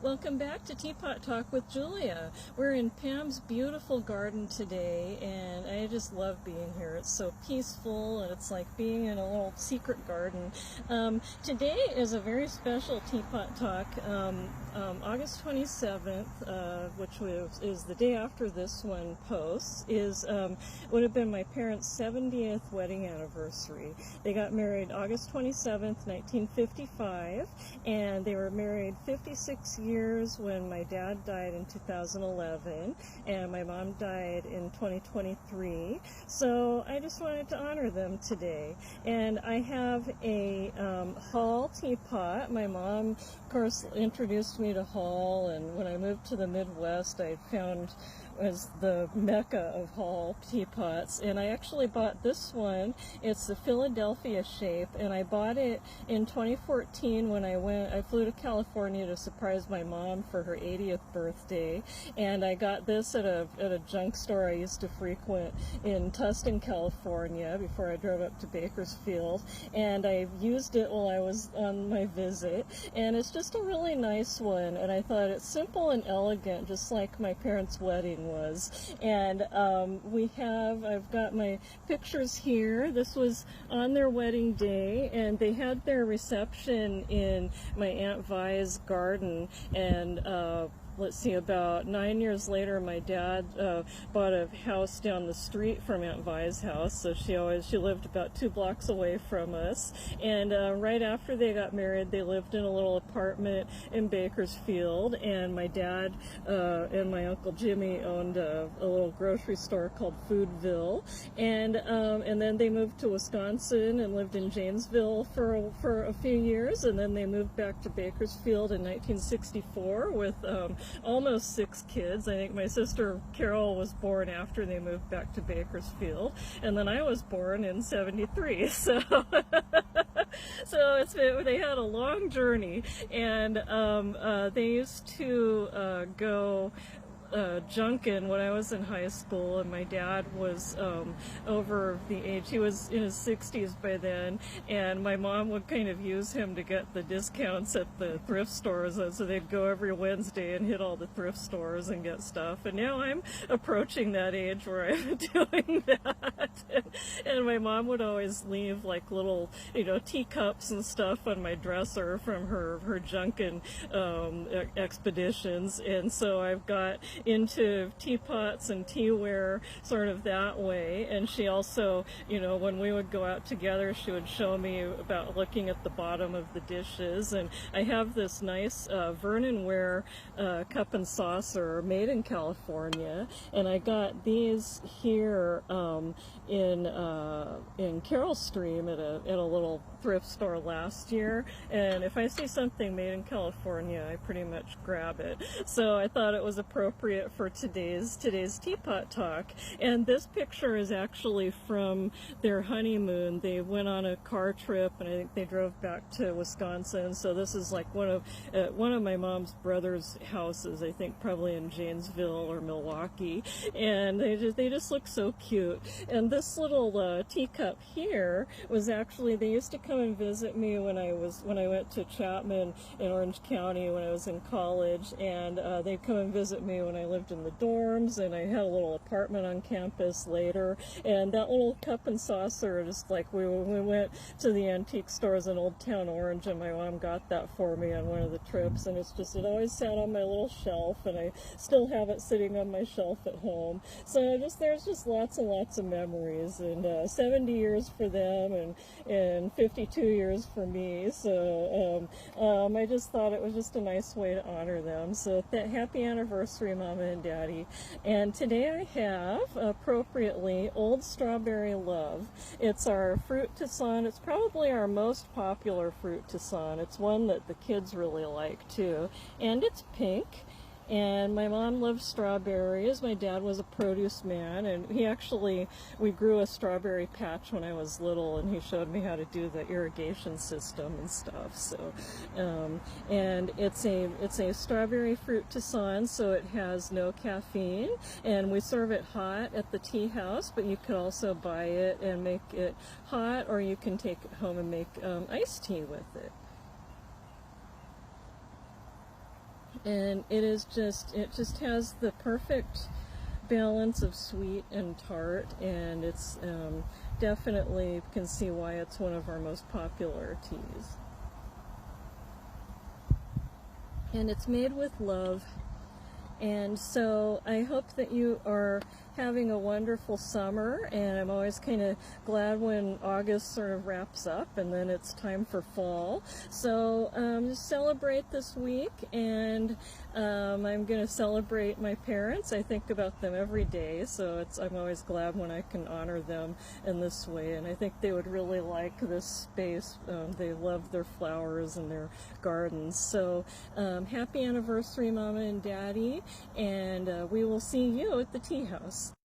Welcome back to Teapot Talk with Julia. We're in Pam's beautiful garden today, and I just love being here. It's so peaceful, and it's like being in a little secret garden. Today is a very special Teapot Talk. August 27th, which is the day after this one posts, would have been my parents' 70th wedding anniversary. They got married August 27th, 1955, and they were married 56 years when my dad died in 2011, and my mom died in 2023. So I just wanted to honor them today. And I have a Hall teapot. My mom, of course, introduced me to Hall, and when I moved to the Midwest, I found was the mecca of Hall teapots, and I actually bought this one. It's the Philadelphia shape, and I bought it in 2014 when I flew to California to surprise my mom for her 80th birthday, and I got this at a junk store I used to frequent in Tustin, California before I drove up to Bakersfield, and I used it while I was on my visit, and it's just a really nice one, and I thought it's simple and elegant, just like my parents' wedding was. And I've got my pictures here. This was on their wedding day, and they had their reception in my Aunt Vi's garden, and let's see, about 9 years later, my dad bought a house down the street from Aunt Vi's house, so she lived about 2 blocks away from us. And right after they got married, they lived in a little apartment in Bakersfield, and my dad and my Uncle Jimmy owned a little grocery store called Foodville, and then they moved to Wisconsin and lived in Janesville for a few years, and then they moved back to Bakersfield in 1964 with almost 6 kids. I think my sister Carol was born after they moved back to Bakersfield, and then I was born in 73. So they had a long journey, and they used to go junkin' when I was in high school, and my dad was over the age, he was in his 60s by then, and my mom would kind of use him to get the discounts at the thrift stores, so they'd go every Wednesday and hit all the thrift stores and get stuff. And now I'm approaching that age where I'm doing that, and my mom would always leave like little, teacups and stuff on my dresser from her junkin' expeditions, and so I've got into teapots and teaware sort of that way. And she also, when we would go out together, she would show me about looking at the bottom of the dishes. And I have this nice Vernonware cup and saucer made in California, and I got these here in Carroll Stream at a little thrift store last year, and if I see something made in California, I pretty much grab it. So I thought it was appropriate for today's Teapot Talk. And this picture is actually from their honeymoon. They went on a car trip, and I think they drove back to Wisconsin. So this is like one of my mom's brother's houses, I think probably in Janesville or Milwaukee, and they just look so cute. And this little teacup here was actually, they used to come and visit me when I went to Chapman in Orange County when I was in college, and they'd come and visit me when I lived in the dorms, and I had a little apartment on campus later. And that little cup and saucer, just like we went to the antique stores in Old Town Orange, and my mom got that for me on one of the trips, and it always sat on my little shelf, and I still have it sitting on my shelf at home. So there's just lots and lots of memories, and 70 years for them, and 52 years for me. So I just thought it was just a nice way to honor them. So happy anniversary, Mama and Daddy. And today I have, appropriately, Old Strawberry Love. It's our fruit Toussaint. It's probably our most popular fruit Toussaint. It's one that the kids really like too. And it's pink. And my mom loves strawberries. My dad was a produce man, and we grew a strawberry patch when I was little, and he showed me how to do the irrigation system and stuff. So, and it's a strawberry fruit Toussaint, so it has no caffeine, and we serve it hot at the tea house, but you could also buy it and make it hot, or you can take it home and make iced tea with it. And it just has the perfect balance of sweet and tart, and it's definitely can see why it's one of our most popular teas. And it's made with love. And so I hope that you are having a wonderful summer, and I'm always kind of glad when August sort of wraps up and then it's time for fall. So just celebrate this week, and I'm going to celebrate my parents. I think about them every day, so I'm always glad when I can honor them in this way, and I think they would really like this space. They love their flowers and their gardens. So happy anniversary, Mama and Daddy, and we will see you at the tea house.